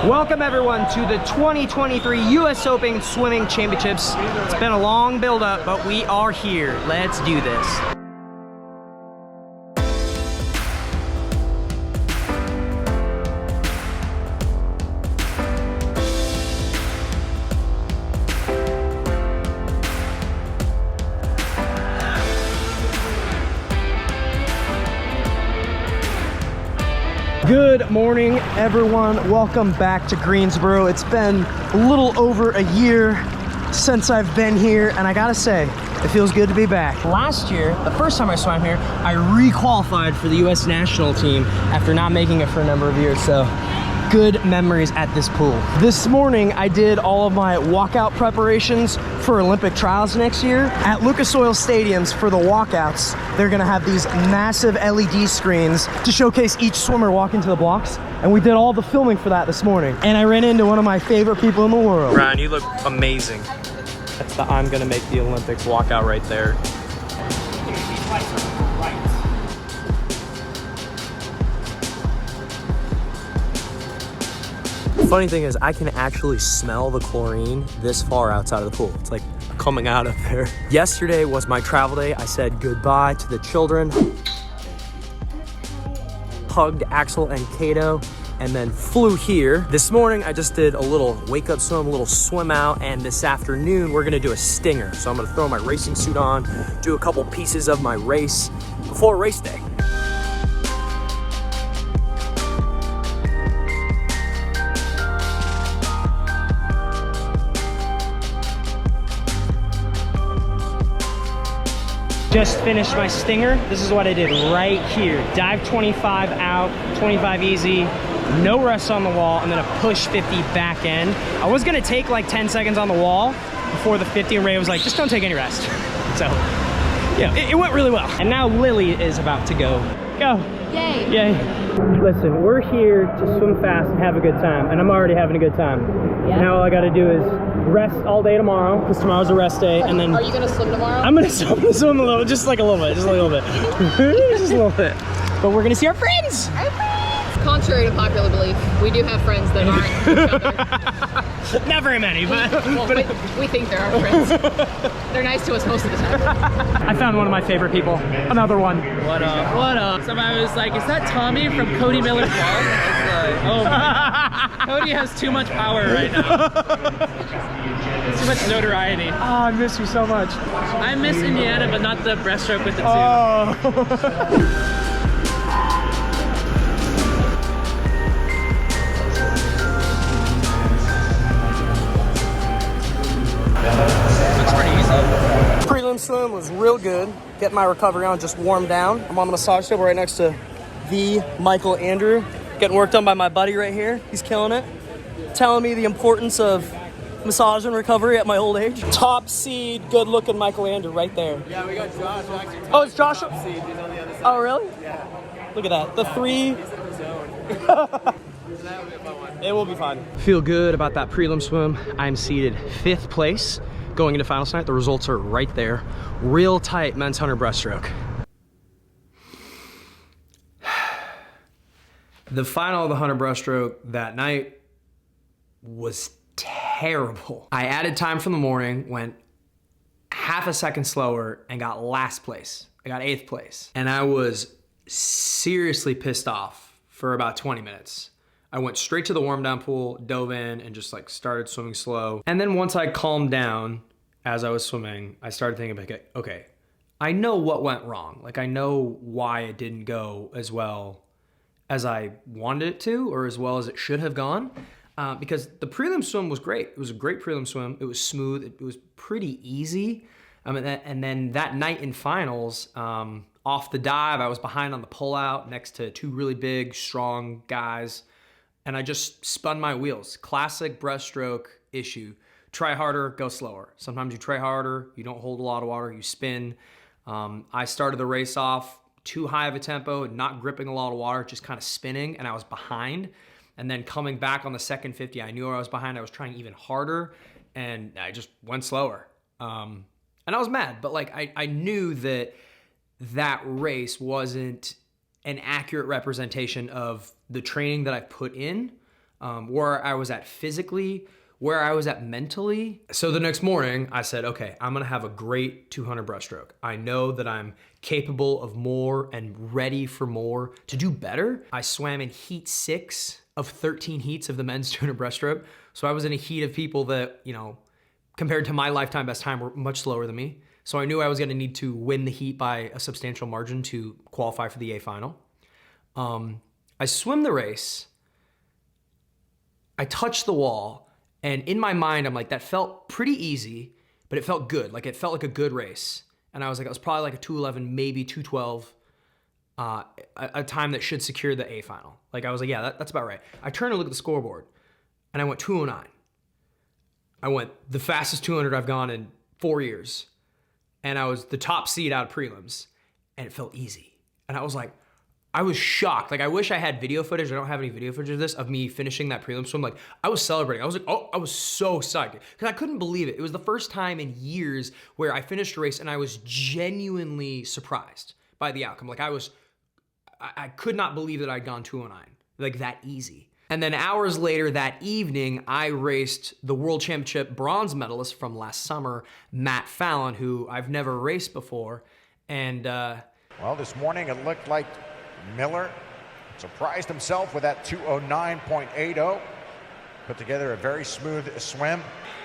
Welcome everyone to the 2023 US Open Swimming Championships. It's been a long build-up, but we are here. Let's do this. Good morning, everyone. Welcome back to Greensboro. It's been a little over a year since I've been here, and I gotta say, it feels good to be back. Last year, the first time I swam here, I re-qualified for the US national team after not making it for a number of years, so good memories at this pool. This morning, I did all of my walkout preparations for Olympic trials next year. At Lucas Oil Stadiums for the walkouts, they're gonna have these massive LED screens to showcase each swimmer walking to the blocks. And we did all the filming for that this morning. And I ran into one of my favorite people in the world. Ryan, you look amazing. That's the I'm gonna make the Olympics walkout right there. Funny thing is, I can actually smell the chlorine this far outside of the pool. It's like coming out of there. Yesterday was my travel day. I said goodbye to the children, hugged Axel and Kato, and then flew here. This morning, I just did a little wake up swim, a little swim out, and this afternoon, we're gonna do a stinger. So I'm gonna throw my racing suit on, do a couple pieces of my race before race day. Just finished my stinger. This is what I did right here. Dive 25 out, 25 easy, no rest on the wall, and then a push 50 back end. I was gonna take like 10 seconds on the wall before the 50, and Ray was like, just don't take any rest. So, yeah, it went really well. And now Lily is about to go. Go. Yay. Yay. Listen, we're here to swim fast and have a good time, and I'm already having a good time. Yeah. Now all I gotta do is rest all day tomorrow, because tomorrow's a rest day, and then... Are you gonna swim tomorrow? I'm gonna swim a little, just like a little bit, just a little bit. Just a little bit. But we're gonna see our friends! Our friends! Contrary to popular belief, we do have friends that aren't each other. Not very many, but... Well, we think they're our friends. They're nice to us most of the time. I found one of my favorite people. Another one. What up? What up? Somebody was like, is that Tommy from CodyMillerShow? Like, oh my. Cody has too much power right now. Too much notoriety. Oh, I miss you so much. I miss Indiana, but not the breaststroke with the two. Oh. Looks pretty easy. Prelim swim was real good. Getting my recovery on, just warmed down. I'm on the massage table right next to the Michael Andrew. Getting work done by my buddy right here. He's killing it. Telling me the importance of massage and recovery at my old age. Top seed, good looking Michael Andrew right there. Yeah, we got Josh actually. Oh, it's Josh? Top seed. He's on the other side. Oh, really? Yeah. Look at that. The three. He's in the zone. So that'll be a fun one. It will be fun. Feel good about that prelim swim. I'm seated 5th place going into finals tonight. The results are right there. Real tight men's 100 breaststroke. The final of the 100 breaststroke that night was terrible. I added time from the morning, went half a second slower, and got last place. I got 8th place. And I was seriously pissed off for about 20 minutes. I went straight to the warm down pool, dove in, and just like started swimming slow. And then once I calmed down as I was swimming, I started thinking, like, okay, I know what went wrong. Like, I know why it didn't go as well as I wanted it to, or as well as it should have gone. Because the prelim swim was great. It was a great prelim swim. It was smooth. It was pretty easy. And then that night in finals, off the dive, I was behind on the pullout next to 2 really big, strong guys. And I just spun my wheels. Classic breaststroke issue. Try harder, go slower. Sometimes you try harder, you don't hold a lot of water, you spin. I started the race off too high of a tempo, not gripping a lot of water, just kind of spinning, and I was behind. And then coming back on the second 50, I knew I was behind. I was trying even harder, and I just went slower. And I was mad, but like I knew that race wasn't an accurate representation of the training that I put in where I was at physically, where I was at mentally. So the next morning I said, okay, I'm gonna have a great 200 breaststroke. I know that I'm capable of more and ready for more to do better. I swam in heat 6 of 13 heats of the men's 200 breaststroke. So I was in a heat of people that, you know, compared to my lifetime best time were much slower than me. So I knew I was gonna need to win the heat by a substantial margin to qualify for the A final. I swim the race, I touch the wall, and in my mind, I'm like, that felt pretty easy, but it felt good. Like, it felt like a good race. And I was like, it was probably like a 2:11, maybe 2:12, a time that should secure the A final. Like, I was like, yeah, that's about right. I turned to look at the scoreboard, and I went 2:09. I went the fastest 200 I've gone in 4 years. And I was the top seed out of prelims, and it felt easy. And I was like, I was shocked. Like, I wish I had video footage. I don't have any video footage of this, of me finishing that prelim swim. Like, I was celebrating. I was like, oh, I was so psyched. Because I couldn't believe it. It was the first time in years where I finished a race and I was genuinely surprised by the outcome. Like, I could not believe that I'd gone 2:09. Like, that easy. And then hours later that evening, I raced the World Championship bronze medalist from last summer, Matt Fallon, who I've never raced before. And, well, this morning it looked like Miller surprised himself with that 2:09.80. Put together a very smooth swim.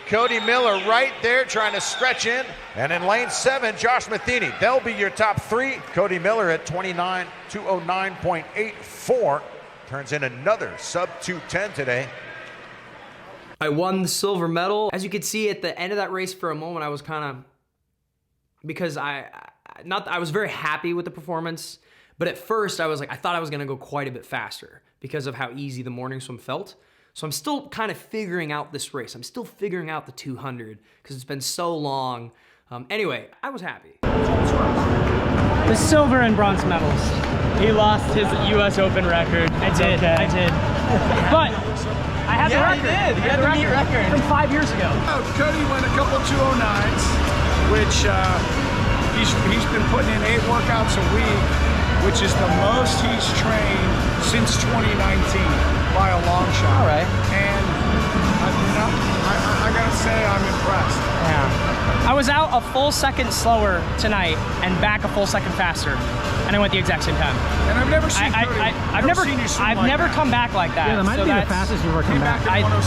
Cody Miller right there trying to stretch in. And in lane 7, Josh Matheny. They'll be your top 3. Cody Miller at 2:09.84. Turns in another sub 2:10 today. I won the silver medal. As you could see at the end of that race, for a moment, I was kind of, because I was very happy with the performance, but at first I was like, I thought I was gonna go quite a bit faster because of how easy the morning swim felt. So I'm still kind of figuring out this race. I'm still figuring out the 200 because it's been so long. Anyway, I was happy. The silver and bronze medals. He lost his U.S. Open record. I did. But I had the record. He had the record from 5 years ago. Cody went a couple 209s, which he's been putting in 8 workouts a week, which is the most he's trained since 2019 by a long shot. All right. And I gotta say, I'm impressed. Yeah. I was out a full second slower tonight and back a full second faster, and I went the exact same time. And I've never seen Cody. I've never come back like that. Yeah, that might be the fastest you've ever come back.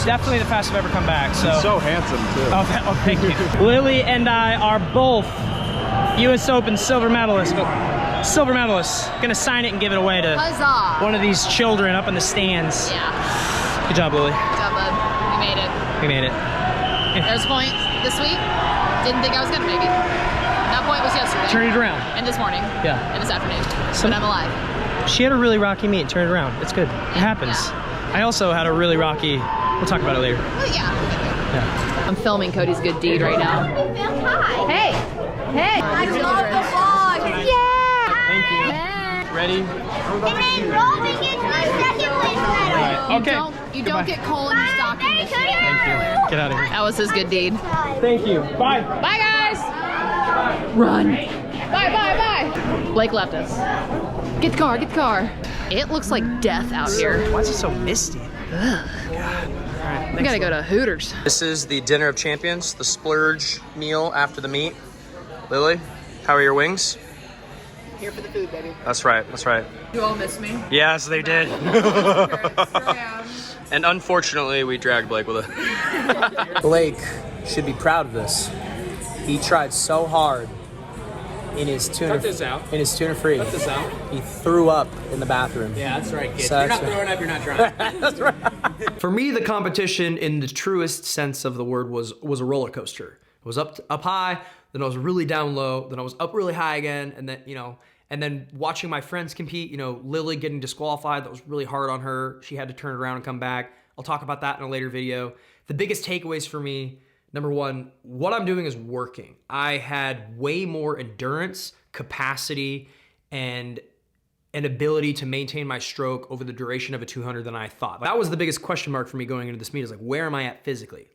Definitely the fastest I've ever come back. So handsome too. Oh, thank you. Lily and I are both U.S. Open silver medalists. Gonna sign it and give it away to Huzzah! one of these children up in the stands. Yeah. Good job, Lily. Good job, bud. We made it. We made it. There's a point this week. Didn't think I was gonna make it. That point was yesterday. Turn it around. And this morning. Yeah. And this afternoon. But I'm alive. She had a really rocky meet. Turn it around. It's good. It happens. Yeah. I also had a really rocky. We'll talk about it later. Well, yeah. Yeah. I'm filming Cody's good deed right now. Hey. Hey. I love the vlog. Yeah. Thank you. Ready? And then Roman gets my second place medal. Okay. You don't get coal in your stocking this year. Thank you. Get out of here. That was his good deed. Thank you. Bye. Bye, guys. Run. Bye. Blake left us. Get the car. It looks like death out here. Why is it so misty? We gotta go to Hooters. This is the dinner of champions, the splurge meal after the meet. Lily, how are your wings? Here for the food, baby. That's right. You all miss me. Yes, they did. Sure And unfortunately, we dragged Blake with us. Blake should be proud of this. He tried so hard in his tuna. Cut this out. In his tuna free. Cut this out. He threw up in the bathroom. Yeah, that's right, kid. So You're not that's throwing up, you're not trying. That's right. For me, the competition, in the truest sense of the word, was a roller coaster. It was up high, then I was really down low, then I was up really high again, and then watching my friends compete. Lily getting disqualified, that was really hard on her. She had to turn it around and come back. I'll talk about that in a later video. The biggest takeaways for me, number one, what I'm doing is working. I had way more endurance, capacity, and an ability to maintain my stroke over the duration of a 200 than I thought. That was the biggest question mark for me going into this meet, is like, where am I at physically?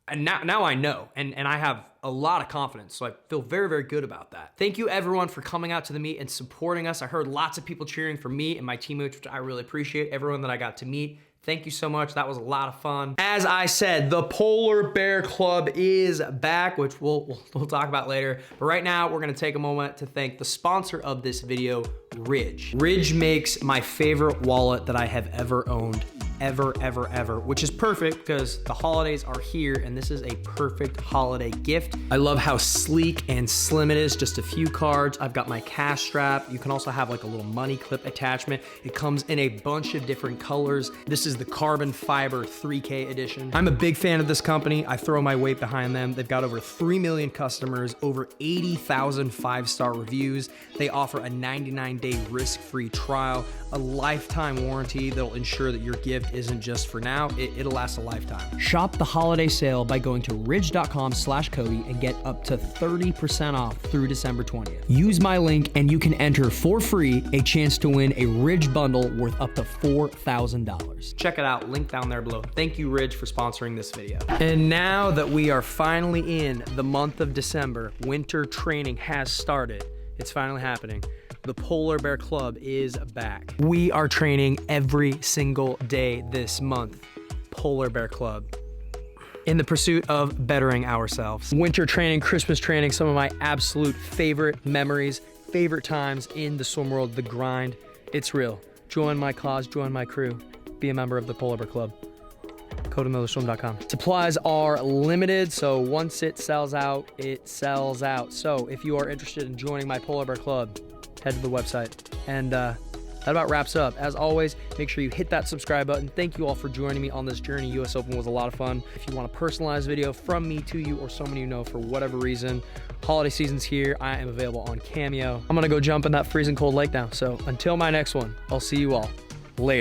And now I know, and I have a lot of confidence, so I feel very, very good about that. Thank you everyone for coming out to the meet and supporting us. I heard lots of people cheering for me and my teammates, which I really appreciate. Everyone that I got to meet, Thank you so much. That was a lot of fun. As I said, the Polar Bear Club is back, which we'll talk about later. But right now, we're gonna take a moment to thank the sponsor of this video, Ridge. Ridge makes my favorite wallet that I have ever owned. Ever, which is perfect because the holidays are here and this is a perfect holiday gift. I love how sleek and slim it is, just a few cards. I've got my cash strap. You can also have like a little money clip attachment. It comes in a bunch of different colors. This is the carbon fiber 3K edition. I'm a big fan of this company. I throw my weight behind them. They've got over 3 million customers, over 80,000 5-star reviews. They offer a 99-day risk-free trial, a lifetime warranty that'll ensure that your gift isn't just for now, it'll last a lifetime. Shop the holiday sale by going to ridge.com/Cody and get up to 30% off through December 20th. Use my link and you can enter for free a chance to win a Ridge bundle worth up to $4,000. Check it out, link down there below. Thank you, Ridge, for sponsoring this video. And now that we are finally in the month of December, winter training has started. It's finally happening. The Polar Bear Club is back. We are training every single day this month. Polar Bear Club. In the pursuit of bettering ourselves. Winter training, Christmas training, some of my absolute favorite memories, favorite times in the swim world, the grind. It's real. Join my cause, join my crew. Be a member of the Polar Bear Club. CodyMillerShow.com. Supplies are limited, so once it sells out, it sells out. So if you are interested in joining my Polar Bear Club, head to the website. And that about wraps up. As always, make sure you hit that subscribe button. Thank you all for joining me on this journey. US Open was a lot of fun. If you want a personalized video from me to you or someone you know for whatever reason, holiday season's here. I am available on Cameo. I'm gonna go jump in that freezing cold lake now. So until my next one, I'll see you all later.